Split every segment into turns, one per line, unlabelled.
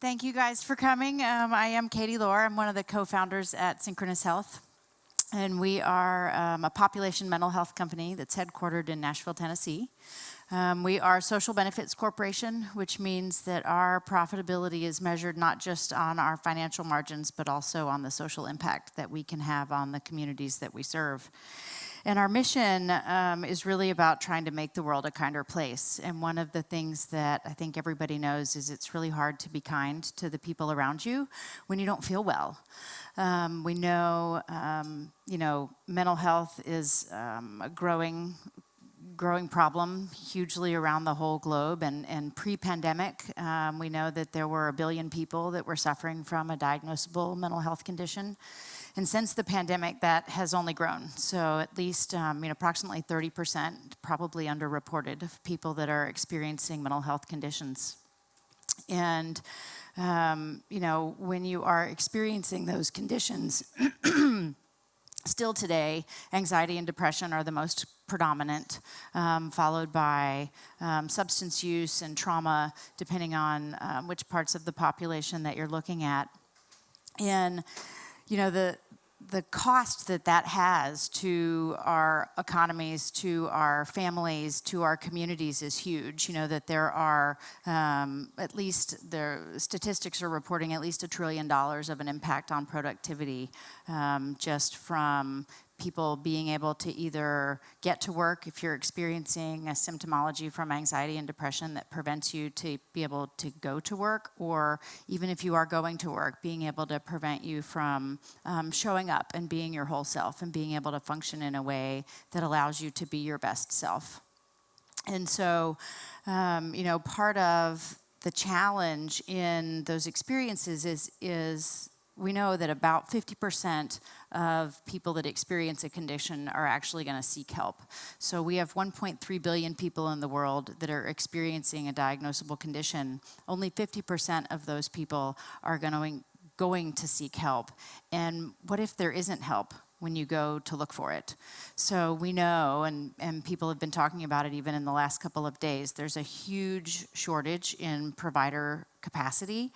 Thank you guys for coming. I am Kati Lohr. I'm one of the co-founders at Synchronous Health. And we are a population mental health company that's headquartered in Nashville, Tennessee. We are a social benefits corporation, which means that our profitability is measured not just on our financial margins, but also on the social impact that we can have on the communities that we serve. And our mission is really about trying to make the world a kinder place. And one of the things that I think everybody knows is it's really hard to be kind to the people around you when you don't feel well. We know, mental health is a growing problem hugely around the whole globe. And pre-pandemic, we know that there were 1 billion people that were suffering from a diagnosable mental health condition. And since the pandemic, that has only grown. So at least, approximately 30%, probably underreported, of people that are experiencing mental health conditions. And, when you are experiencing those conditions, still today, anxiety and depression are the most predominant, followed by substance use and trauma, depending on which parts of the population that you're looking at. And the cost that has to our economies, to our families, to our communities is huge. You know that there are, at least the statistics are reporting at least $1 trillion of an impact on productivity, just from people being able to either get to work if you're experiencing a symptomology from anxiety and depression that prevents you to be able to go to work, or even if you are going to work, being able to prevent you from showing up and being your whole self and being able to function in a way that allows you to be your best self. And so, part of the challenge in those experiences is we know that about 50% of people that experience a condition are actually going to seek help. So we have 1.3 billion people in the world that are experiencing a diagnosable condition. Only 50% of those people are going to seek help. And what if there isn't help when you go to look for it? So we know, and people have been talking about it even in the last couple of days, there's a huge shortage in provider capacity.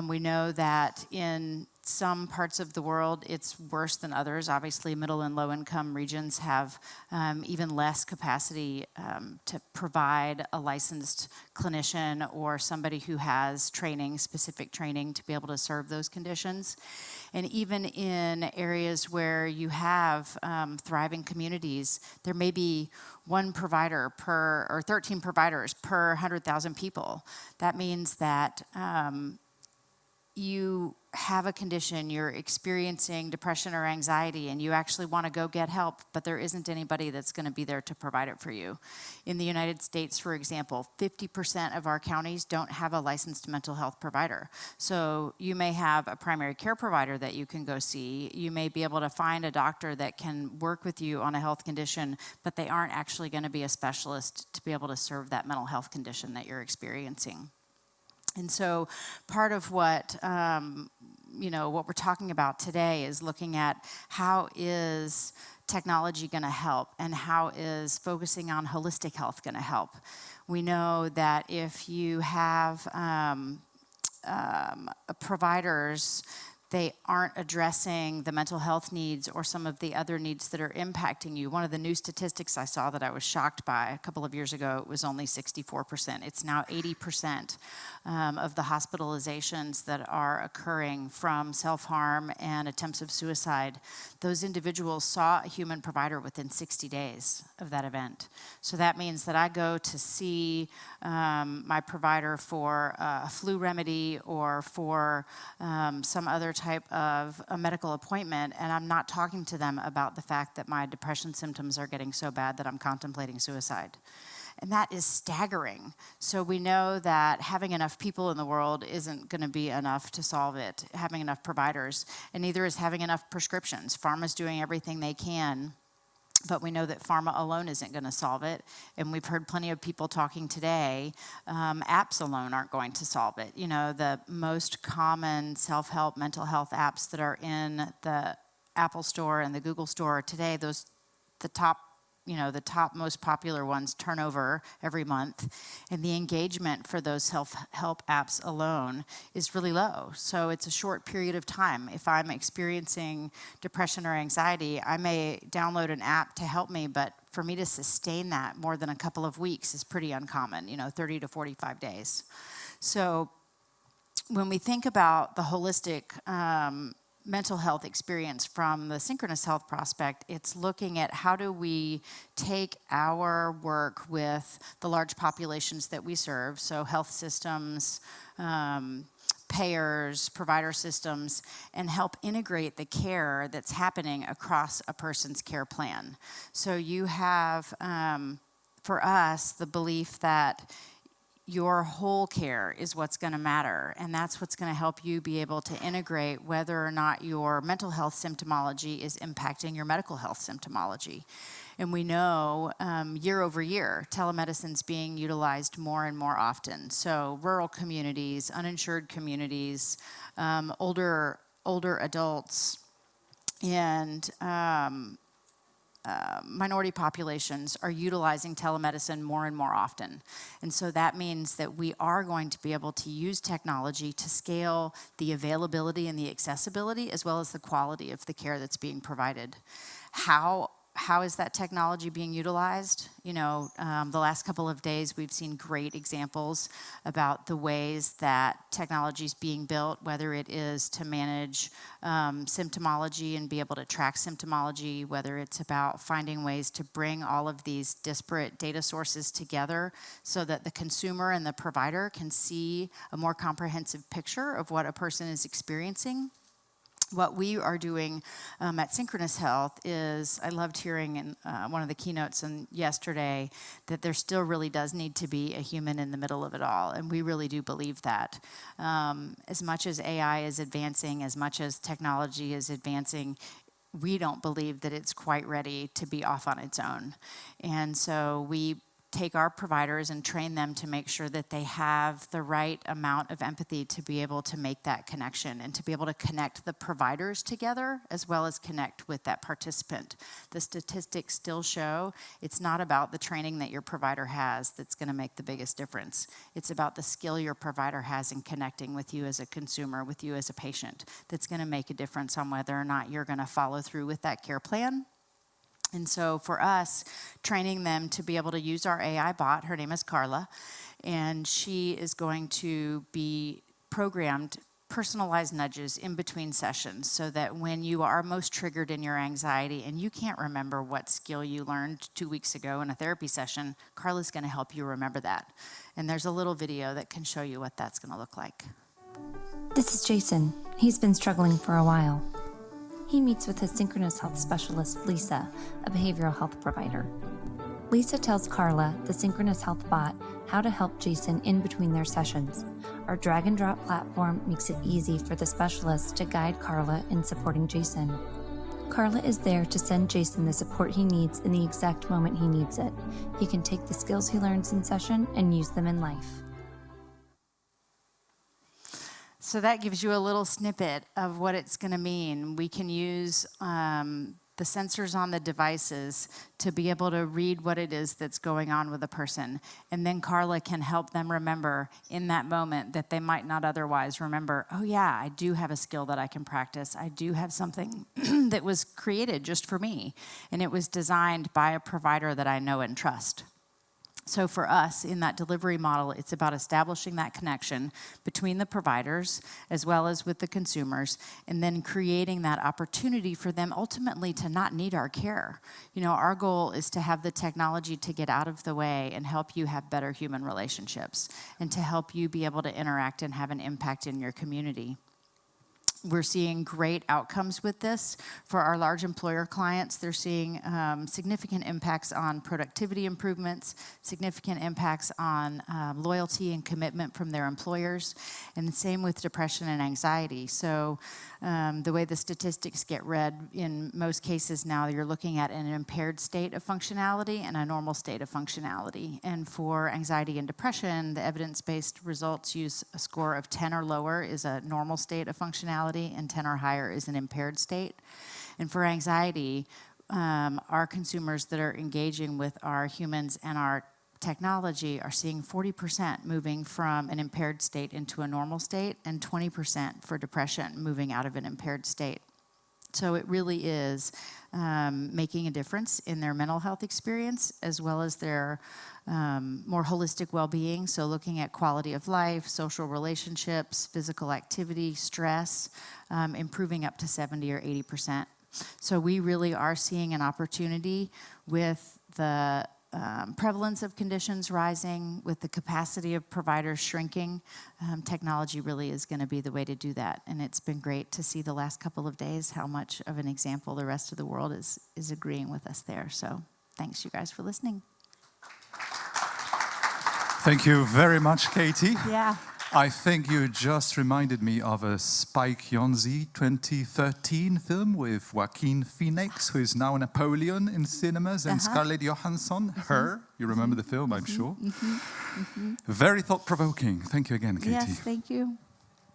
We know that in some parts of the world, it's worse than others. Obviously, middle and low-income regions have even less capacity to provide a licensed clinician or somebody who has specific training to be able to serve those conditions. And even in areas where you have thriving communities, there may be 1 provider or 13 providers per 100,000 people. That means that you have a condition, you're experiencing depression or anxiety, and you actually want to go get help, but there isn't anybody that's going to be there to provide it for you. In the United States, for example, 50% of our counties don't have a licensed mental health provider. So you may have a primary care provider that you can go see. You may be able to find a doctor that can work with you on a health condition, but they aren't actually going to be a specialist to be able to serve that mental health condition that you're experiencing. And so part of what we're talking about today is looking at how is technology going to help, and how is focusing on holistic health going to help. We know that if you have providers, they aren't addressing the mental health needs or some of the other needs that are impacting you. One of the new statistics I saw that I was shocked by a couple of years ago, it was only 64%. It's now 80% of the hospitalizations that are occurring from self-harm and attempts of suicide. Those individuals saw a human provider within 60 days of that event. So that means that I go to see my provider for a flu remedy or for some other type of a medical appointment, and I'm not talking to them about the fact that my depression symptoms are getting so bad that I'm contemplating suicide. And that is staggering. So we know that having enough people in the world isn't going to be enough to solve it, having enough providers, and neither is having enough prescriptions. Pharma's doing everything they can, but we know that pharma alone isn't going to solve it. And we've heard plenty of people talking today, apps alone aren't going to solve it. You know, the most common self-help mental health apps that are in the Apple Store and the Google Store today, the top the top most popular ones turn over every month, and the engagement for those self-help apps alone is really low. So it's a short period of time. If I'm experiencing depression or anxiety, I may download an app to help me, but for me to sustain that more than a couple of weeks is pretty uncommon, 30 to 45 days. So when we think about the holistic mental health experience from the Synchronous Health prospect, it's looking at how do we take our work with the large populations that we serve, so health systems, payers, provider systems, and help integrate the care that's happening across a person's care plan. So you have, for us, the belief that your whole care is what's going to matter, and that's what's going to help you be able to integrate whether or not your mental health symptomology is impacting your medical health symptomology. And we know year over year, telemedicine's being utilized more and more often. So rural communities, uninsured communities, older adults, and minority populations are utilizing telemedicine more and more often. And so that means that we are going to be able to use technology to scale the availability and the accessibility as well as the quality of the care that's being provided. How is that technology being utilized? The last couple of days we've seen great examples about the ways that technology is being built, whether it is to manage symptomology and be able to track symptomology, whether it's about finding ways to bring all of these disparate data sources together so that the consumer and the provider can see a more comprehensive picture of what a person is experiencing. What we are doing at Synchronous Health is, I loved hearing in one of the keynotes yesterday that there still really does need to be a human in the middle of it all, and we really do believe that. As much as AI is advancing, as much as technology is advancing, we don't believe that it's quite ready to be off on its own. And so we take our providers and train them to make sure that they have the right amount of empathy to be able to make that connection and to be able to connect the providers together as well as connect with that participant. The statistics still show it's not about the training that your provider has that's going to make the biggest difference. It's about the skill your provider has in connecting with you as a consumer, with you as a patient, that's going to make a difference on whether or not you're going to follow through with that care plan. And so for us, training them to be able to use our AI bot, her name is Carla, and she is going to be programmed personalized nudges in between sessions so that when you are most triggered in your anxiety and you can't remember what skill you learned 2 weeks ago in a therapy session, Carla's going to help you remember that. And there's a little video that can show you what that's going to look like.
This is Jason. He's been struggling for a while. He meets with his Synchronous Health specialist, Lisa, a behavioral health provider. Lisa tells Carla, the Synchronous Health bot, how to help Jason in between their sessions. Our drag and drop platform makes it easy for the specialist to guide Carla in supporting Jason. Carla is there to send Jason the support he needs in the exact moment he needs it. He can take the skills he learns in session and use them in life.
So that gives you a little snippet of what it's going to mean. We can use the sensors on the devices to be able to read what it is that's going on with a person. And then Carla can help them remember in that moment that they might not otherwise remember, oh yeah, I do have a skill that I can practice. I do have something that was created just for me. And it was designed by a provider that I know and trust. So for us, in that delivery model, it's about establishing that connection between the providers as well as with the consumers, and then creating that opportunity for them ultimately to not need our care. Our goal is to have the technology to get out of the way and help you have better human relationships and to help you be able to interact and have an impact in your community. We're seeing great outcomes with this. For our large employer clients, they're seeing significant impacts on productivity improvements, significant impacts on loyalty and commitment from their employers, and the same with depression and anxiety. So the way the statistics get read, in most cases now, you're looking at an impaired state of functionality and a normal state of functionality. And for anxiety and depression, the evidence-based results use a score of 10 or lower is a normal state of functionality, and 10 or higher is an impaired state. And for anxiety, our consumers that are engaging with our humans and our technology are seeing 40% moving from an impaired state into a normal state, and 20% for depression moving out of an impaired state. So it really is making a difference in their mental health experience as well as their more holistic well-being. So looking at quality of life, social relationships, physical activity, stress, improving up to 70 or 80%. So we really are seeing an opportunity with the prevalence of conditions rising, with the capacity of providers shrinking. Technology really is going to be the way to do that. And it's been great to see the last couple of days how much of an example the rest of the world is agreeing with us there. So thanks, you guys, for listening.
Thank you very much, Kati.
Yeah.
I think you just reminded me of a Spike Jonze 2013 film with Joaquin Phoenix, who is now Napoleon in cinemas, and Scarlett Johansson, Her. You remember the film, I'm sure. Very thought-provoking. Thank you again, Kati.
Yes, thank you.